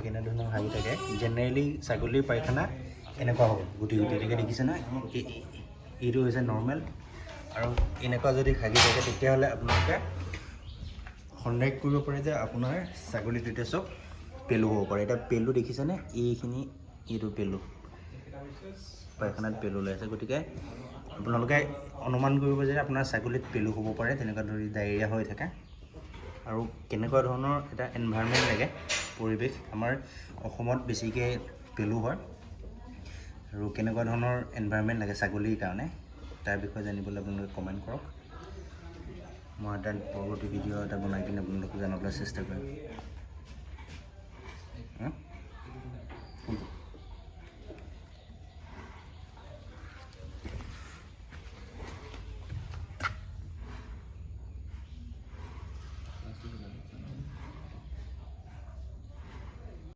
কেনেধৰণৰ হাগি থাকে জেনেৰেলি ছাগলীৰ পায়খানা এনেকুৱা হ'ব গুটি গুটি থাকে দেখিছে না এইটো হৈছে নৰ্মেল আৰু এনেকুৱা যদি হাগি থাকে তেতিয়াহ'লে আপোনালোকে সন্দেহ কৰিব পাৰে যে আপোনাৰ ছাগলীটো এতিয়া চব পেলু হ'ব পাৰে এতিয়া পেলু দেখিছেনে এইটো পেলু পায়খানাত পেলু ওলাইছে গতিকে আপোনালোকে অনুমান কৰিব যে আপোনাৰ ছাগলীত পেলু হ'ব পাৰে তেনেকুৱা ধৰি ডায়েৰিয়া হৈ থাকে আৰু কেনেকুৱা ধৰণৰ এটা এনভাইৰনমেণ্ট লাগে পৰিৱেশ আমাৰ অসমত বেছিকৈ পেলু হয় আৰু কেনেকুৱা ধৰণৰ এনভাইৰনমেণ্ট লাগে ছাগলীৰ কাৰণে তাৰ বিষয়ে জানিবলৈ আপোনালোকে কমেণ্ট কৰক মই এটা পৰৱৰ্তী ভিডিঅ' এটা বনাই কিনে আপোনালোকক জনাবলৈ চেষ্টা কৰিম